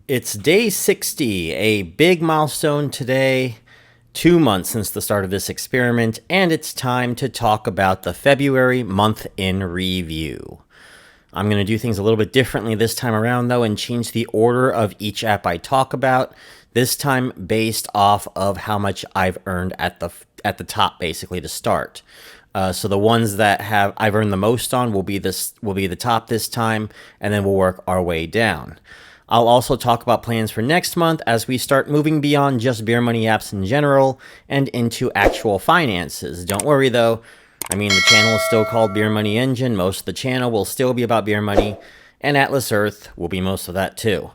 It's day 60, a big milestone today, 2 months since the start of this experiment, and it's time to talk about the February month in review. I'm going to do things a little bit differently this time around, though, and change the order of each app I talk about, this time based off of how much I've earned at the top, basically, to start. So the ones that I've earned the most on will be the top this time, and then we'll work our way down. I'll also talk about plans for next month as we start moving beyond just beer money apps in general and into actual finances. Don't worry though, the channel is still called Beer Money Engine. Most of the channel will still be about beer money, and Atlas Earth will be most of that too.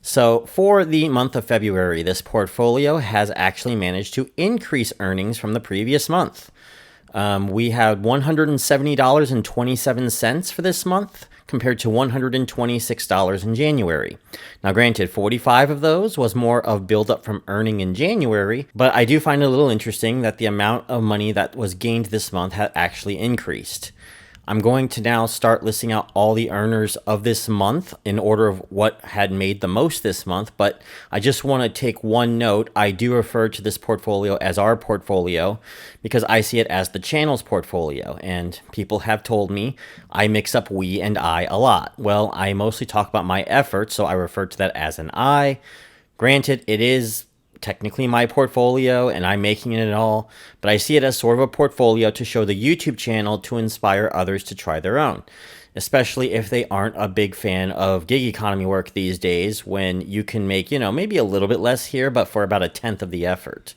So for the month of February, this portfolio has actually managed to increase earnings from the previous month. We had $170.27 for this month, compared to $126 in January. Now granted, 45 of those was more of buildup from earning in January, but I do find it a little interesting that the amount of money that was gained this month had actually increased. I'm going to now start listing out all the earners of this month in order of what had made the most this month, but I just want to take one note. I do refer to this portfolio as our portfolio because I see it as the channel's portfolio, and people have told me I mix up we and I a lot. Well, I mostly talk about my efforts, so I refer to that as an I. Granted, it is technically my portfolio and I'm making it all, but I see it as sort of a portfolio to show the YouTube channel to inspire others to try their own, especially if they aren't a big fan of gig economy work these days when you can make, maybe a little bit less here, but for about a tenth of the effort.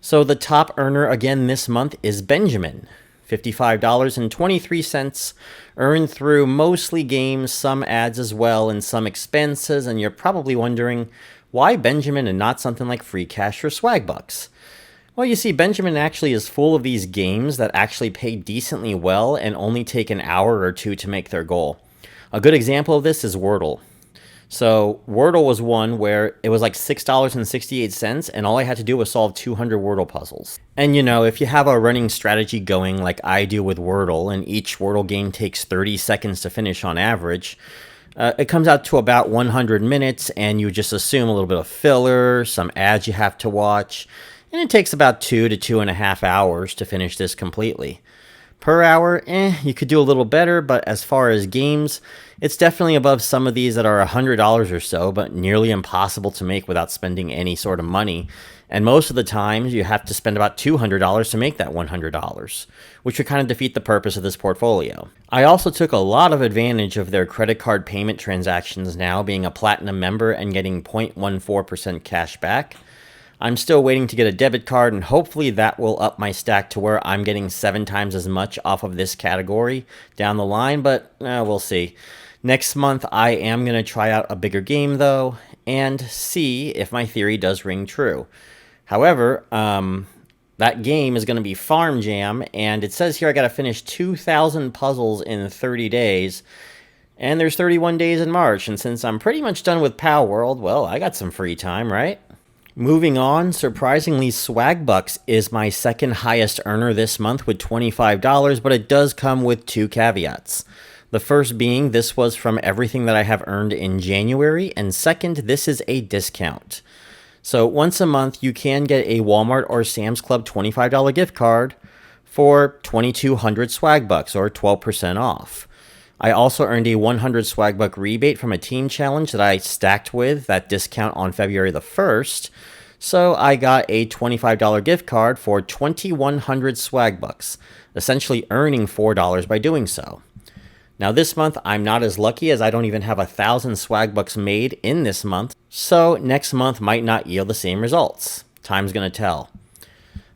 So the top earner again this month is Benjamin. $55.23 earned through mostly games, some ads as well, and some expenses, and you're probably wondering, why Benjamin and not something like free cash or Swagbucks? Well, you see, Benjamin actually is full of these games that actually pay decently well and only take an hour or two to make their goal. A good example of this is Wordle. So Wordle was one where it was like $6.68, and all I had to do was solve 200 Wordle puzzles. And if you have a running strategy going like I do with Wordle, and each Wordle game takes 30 seconds to finish on average, it comes out to about 100 minutes, and you just assume a little bit of filler, some ads you have to watch, and it takes about 2 to 2.5 hours to finish this completely. Per hour, you could do a little better, but as far as games, it's definitely above some of these that are $100 or so, but nearly impossible to make without spending any sort of money. And most of the times, you have to spend about $200 to make that $100, which would kind of defeat the purpose of this portfolio. I also took a lot of advantage of their credit card payment transactions now, being a platinum member and getting 0.14% cash back. I'm still waiting to get a debit card, and hopefully that will up my stack to where I'm getting 7 times as much off of this category down the line, but we'll see. Next month, I am going to try out a bigger game, though, and see if my theory does ring true. However, that game is going to be Farm Jam, and it says here I got to finish 2,000 puzzles in 30 days, and there's 31 days in March, and since I'm pretty much done with Pow World, well, I got some free time, right? Moving on, surprisingly, Swagbucks is my second highest earner this month with $25, but it does come with 2 caveats. The first being this was from everything that I have earned in January, and second, this is a discount. So once a month, you can get a Walmart or Sam's Club $25 gift card for 2,200 Swagbucks, or 12% off. I also earned a 100 Swagbuck rebate from a team challenge that I stacked with that discount on February the 1st, so I got a $25 gift card for 2,100 Swagbucks, essentially earning $4 by doing so. Now this month, I'm not as lucky as I don't even have 1,000 Swagbucks made in this month, so next month might not yield the same results. Time's gonna tell.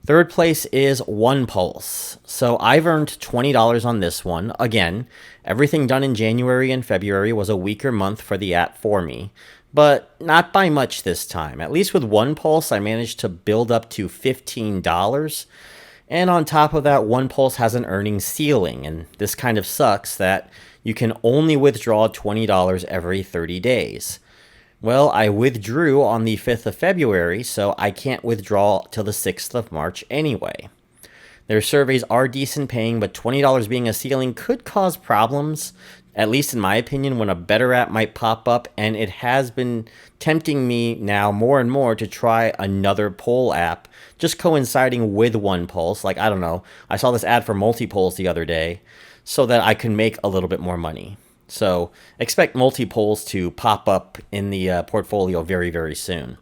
Third place is One Pulse. So I've earned $20 on this one. Again, everything done in January and February was a weaker month for the app for me, but not by much this time. At least with One Pulse, I managed to build up to $15. And on top of that, One Pulse has an earnings ceiling, and this kind of sucks that you can only withdraw $20 every 30 days. Well, I withdrew on the 5th of February, so I can't withdraw till the 6th of March anyway. Their surveys are decent paying, but $20 being a ceiling could cause problems at least in my opinion, when a better app might pop up, and it has been tempting me now more and more to try another poll app, just coinciding with one pulse. Like, I don't know, I saw this ad for multi-polls the other day so that I can make a little bit more money. So expect multi-polls to pop up in the portfolio very, very soon.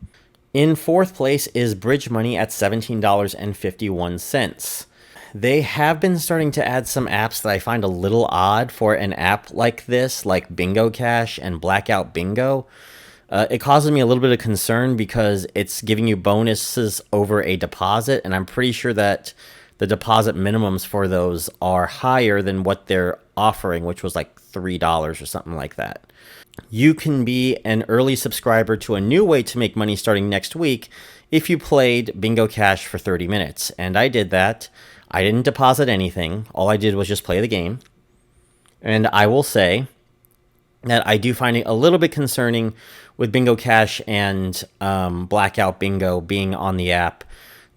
In fourth place is Bridge Money at $17.51. They have been starting to add some apps that I find a little odd for an app like this, like Bingo Cash and Blackout Bingo. It causes me a little bit of concern because it's giving you bonuses over a deposit, and I'm pretty sure that the deposit minimums for those are higher than what they're offering, which was like $3 or something like that. You can be an early subscriber to a new way to make money starting next week if you played Bingo Cash for 30 minutes. And I did that. I didn't deposit anything. All I did was just play the game. And I will say that I do find it a little bit concerning with Bingo Cash and Blackout Bingo being on the app.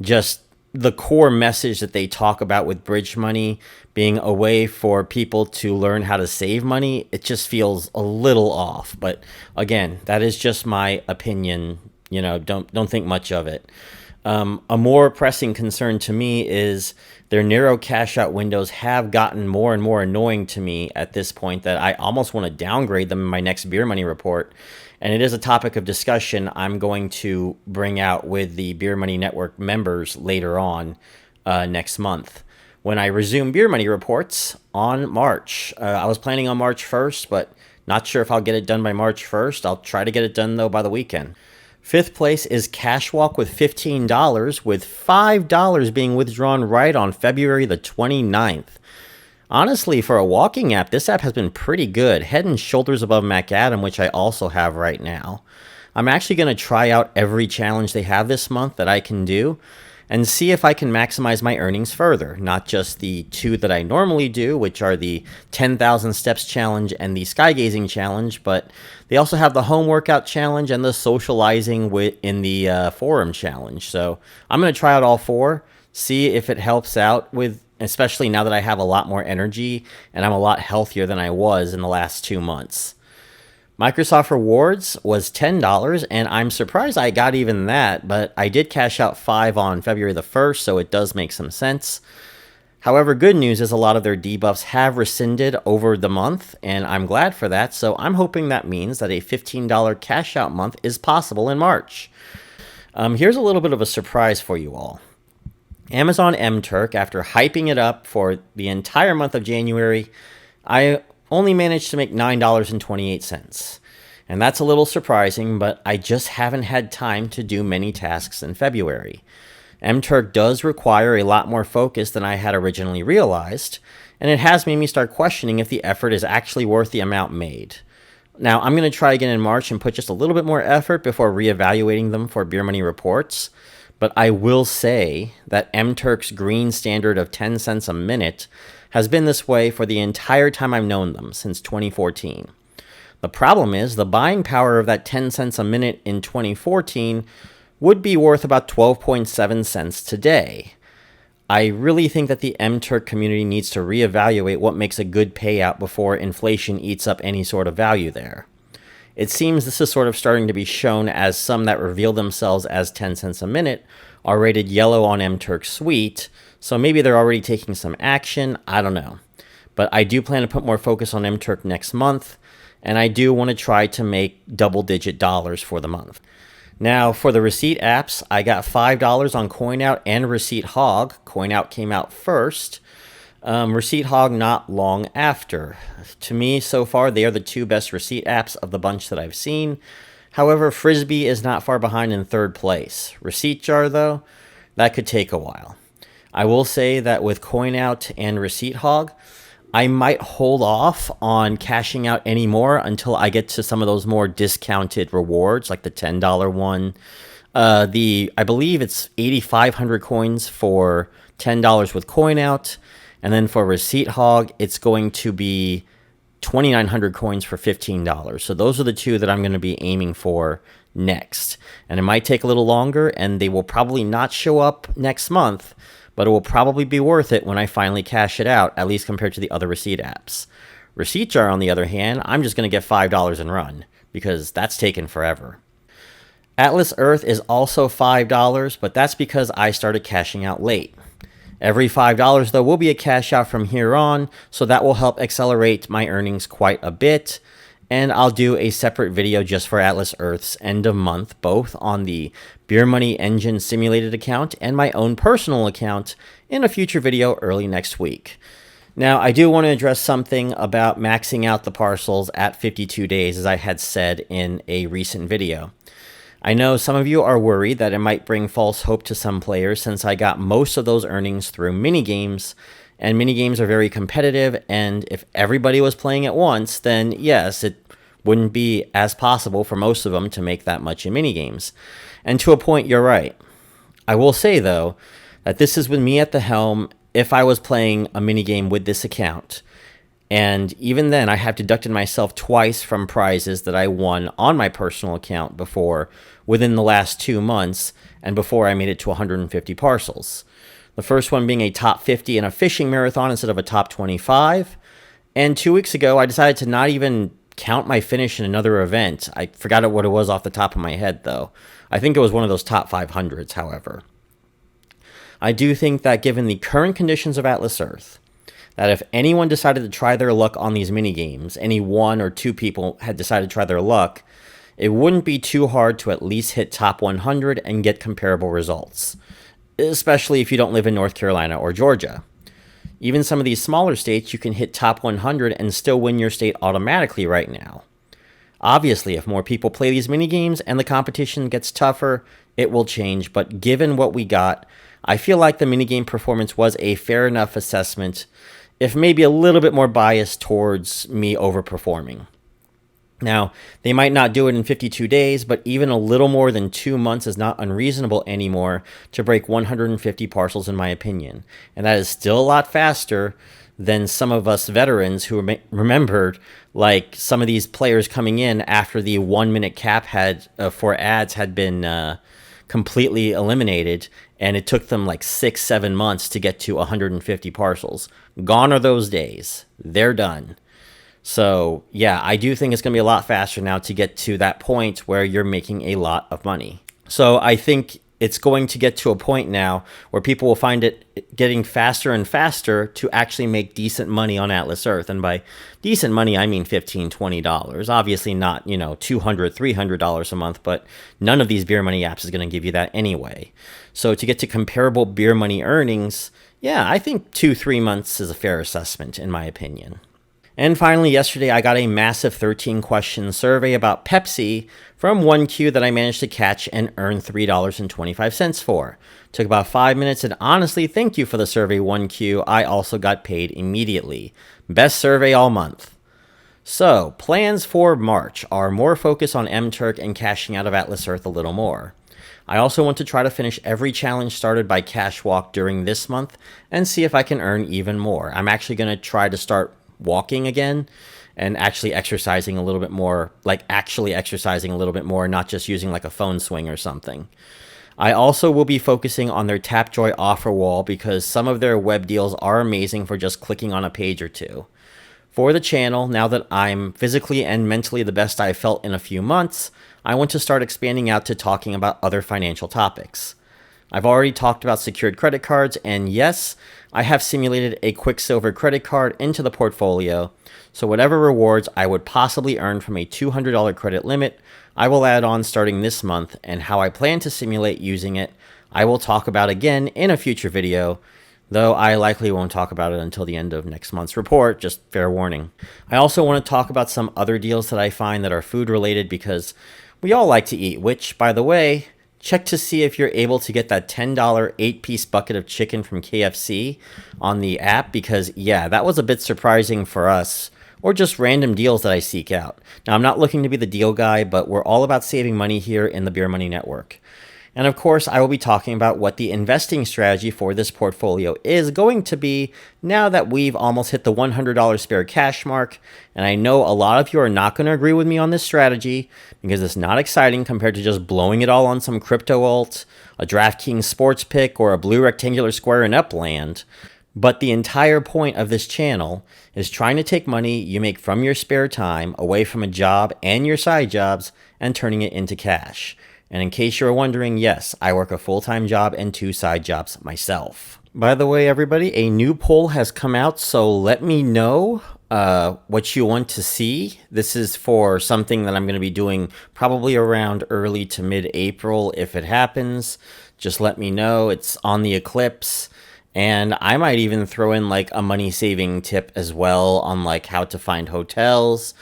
Just the core message that they talk about with Bridge Money being a way for people to learn how to save money, it just feels a little off. But again, that is just my opinion. You know, don't think much of it. A more pressing concern to me is their narrow cash out windows have gotten more and more annoying to me at this point that I almost want to downgrade them in my next Beer Money report. And it is a topic of discussion I'm going to bring out with the Beer Money Network members later on next month when I resume Beer Money reports on March. I was planning on March 1st, but not sure if I'll get it done by March 1st. I'll try to get it done, though, by the weekend. Fifth place is Cashwalk with $15, with $5 being withdrawn right on February the 29th. Honestly, for a walking app, this app has been pretty good, head and shoulders above Macadam, which I also have right now. I'm actually going to try out every challenge they have this month that I can do and see if I can maximize my earnings further, not just the two that I normally do, which are the 10,000 steps challenge and the skygazing challenge, but they also have the home workout challenge and the socializing in the forum challenge. So I'm going to try out all four, see if it helps out with, especially now that I have a lot more energy and I'm a lot healthier than I was in the last 2 months. Microsoft Rewards was $10, and I'm surprised I got even that, but I did cash out $5 on February the 1st, so it does make some sense. However, good news is a lot of their debuffs have rescinded over the month, and I'm glad for that, so I'm hoping that means that a $15 cash out month is possible in March. Here's a little bit of a surprise for you all. Amazon MTurk, after hyping it up for the entire month of January, I only managed to make $9.28. And that's a little surprising, but I just haven't had time to do many tasks in February. MTurk does require a lot more focus than I had originally realized, and it has made me start questioning if the effort is actually worth the amount made. Now, I'm going to try again in March and put just a little bit more effort before reevaluating them for Beer Money reports, but I will say that MTurk's green standard of 10 cents a minute has been this way for the entire time I've known them, since 2014. The problem is the buying power of that 10 cents a minute in 2014 would be worth about 12.7 cents today. I really think that the MTurk community needs to reevaluate what makes a good payout before inflation eats up any sort of value there. It seems this is sort of starting to be shown as some that reveal themselves as 10 cents a minute are rated yellow on MTurk Suite, so maybe they're already taking some action, I don't know. But I do plan to put more focus on MTurk next month, and I do want to try to make double-digit dollars for the month. Now, for the receipt apps, I got $5 on CoinOut and Receipt Hog. CoinOut came out first. Receipt Hog not long after. To me, so far, they are the two best receipt apps of the bunch that I've seen. However, Frisbee is not far behind in third place. Receipt Jar, though, that could take a while. I will say that with CoinOut and Receipt Hog, I might hold off on cashing out any more until I get to some of those more discounted rewards, like the $10 one. I believe it's 8,500 coins for $10 with CoinOut, and then for Receipt Hog, it's going to be 2,900 coins for $15. So those are the two that I'm going to be aiming for next. And it might take a little longer, and they will probably not show up next month, but it will probably be worth it when I finally cash it out, at least compared to the other receipt apps. Receipt jar, on the other hand, I'm just going to get $5 and run, because that's taken forever. Atlas Earth is also $5, but that's because I started cashing out late. Every $5 though will be a cash out from here on, so that will help accelerate my earnings quite a bit. And I'll do a separate video just for Atlas Earth's end of month, both on the Beer Money Engine simulated account and my own personal account in a future video early next week. Now, I do want to address something about maxing out the parcels at 52 days, as I had said in a recent video. I know some of you are worried that it might bring false hope to some players, since I got most of those earnings through minigames, and minigames are very competitive, and if everybody was playing at once, then yes, it wouldn't be as possible for most of them to make that much in minigames. And to a point, you're right. I will say, though, that this is with me at the helm if I was playing a minigame with this account. And even then, I have deducted myself twice from prizes that I won on my personal account before, within the last 2 months, and before I made it to 150 parcels. The first one being a top 50 in a fishing marathon instead of a top 25. And 2 weeks ago, I decided to not even count my finish in another event. I forgot what it was off the top of my head, though. I think it was one of those top 500s, however. I do think that given the current conditions of Atlas Earth, that if anyone decided to try their luck on these minigames, any 1 or 2 people had decided to try their luck, it wouldn't be too hard to at least hit top 100 and get comparable results, especially if you don't live in North Carolina or Georgia. Even some of these smaller states, you can hit top 100 and still win your state automatically right now. Obviously, if more people play these minigames and the competition gets tougher, it will change, but given what we got, I feel like the minigame performance was a fair enough assessment, if maybe a little bit more biased towards me overperforming. Now, they might not do it in 52 days, but even a little more than 2 months is not unreasonable anymore to break 150 parcels, in my opinion. And that is still a lot faster than some of us veterans who remembered, like some of these players coming in after the 1 minute cap for ads had been completely eliminated, and it took them like 6-7 months to get to 150 parcels. Gone are those days. They're done. So yeah, I do think it's going to be a lot faster now to get to that point where you're making a lot of money. So I think it's going to get to a point now where people will find it getting faster and faster to actually make decent money on Atlas Earth. And by decent money, I mean $15, $20. Obviously not, $200, $300 a month, but none of these beer money apps is going to give you that anyway. So to get to comparable beer money earnings, yeah, I think 2-3 months is a fair assessment, in my opinion. And finally, yesterday, I got a massive 13-question survey about Pepsi from 1Q that I managed to catch and earn $3.25 for. Took about 5 minutes, and honestly, thank you for the survey, 1Q. I also got paid immediately. Best survey all month. So, plans for March are more focused on MTurk and cashing out of Atlas Earth a little more. I also want to try to finish every challenge started by Cashwalk during this month and see if I can earn even more. I'm actually going to try to start walking again and actually exercising a little bit more, not just using like a phone swing or something. I also will be focusing on their Tapjoy offer wall because some of their web deals are amazing for just clicking on a page or two. For the channel, now that I'm physically and mentally the best I've felt in a few months, I want to start expanding out to talking about other financial topics. I've already talked about secured credit cards, and yes, I have simulated a Quicksilver credit card into the portfolio, so whatever rewards I would possibly earn from a $200 credit limit, I will add on starting this month, and how I plan to simulate using it, I will talk about again in a future video, though I likely won't talk about it until the end of next month's report, just fair warning. I also want to talk about some other deals that I find that are food related because we all like to eat, which, by the way, check to see if you're able to get that $10 8-piece bucket of chicken from KFC on the app because, yeah, that was a bit surprising for us, or just random deals that I seek out. Now, I'm not looking to be the deal guy, but we're all about saving money here in the Beer Money Network. And of course, I will be talking about what the investing strategy for this portfolio is going to be now that we've almost hit the $100 spare cash mark. And I know a lot of you are not going to agree with me on this strategy because it's not exciting compared to just blowing it all on some crypto alt, a DraftKings sports pick, or a blue rectangular square in Upland. But the entire point of this channel is trying to take money you make from your spare time away from a job and your side jobs and turning it into cash. And in case you're wondering, yes, I work a full-time job and 2 side jobs myself. By the way, everybody, a new poll has come out, so let me know what you want to see. This is for something that I'm going to be doing probably around early to mid-April if it happens. Just let me know. It's on the eclipse. And I might even throw in like a money saving tip as well on like how to find hotels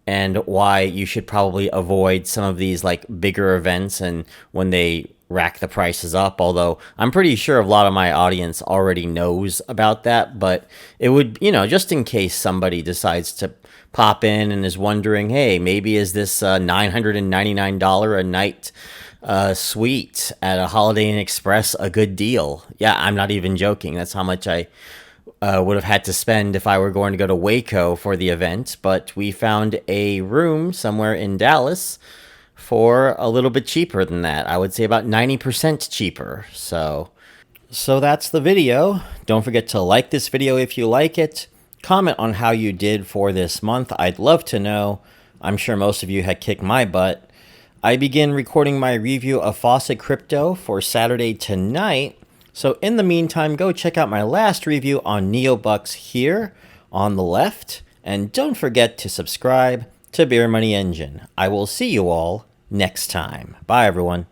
and why you should probably avoid some of these like bigger events and when they rack the prices up. Although I'm pretty sure a lot of my audience already knows about that, but it would, just in case somebody decides to pop in and is wondering, hey, maybe is this $999 a night suite at a Holiday Inn Express a good deal? Yeah, I'm not even joking. That's how much I would have had to spend if I were going to go to Waco for the event. But we found a room somewhere in Dallas for a little bit cheaper than that. I would say about 90% cheaper. So that's the video. Don't forget to like this video if you like it. Comment on how you did for this month. I'd love to know. I'm sure most of you had kicked my butt. I begin recording my review of Faucet Crypto for Saturday tonight. So in the meantime, go check out my last review on Neobucks here on the left. And don't forget to subscribe to Beer Money Engine. I will see you all next time. Bye, everyone.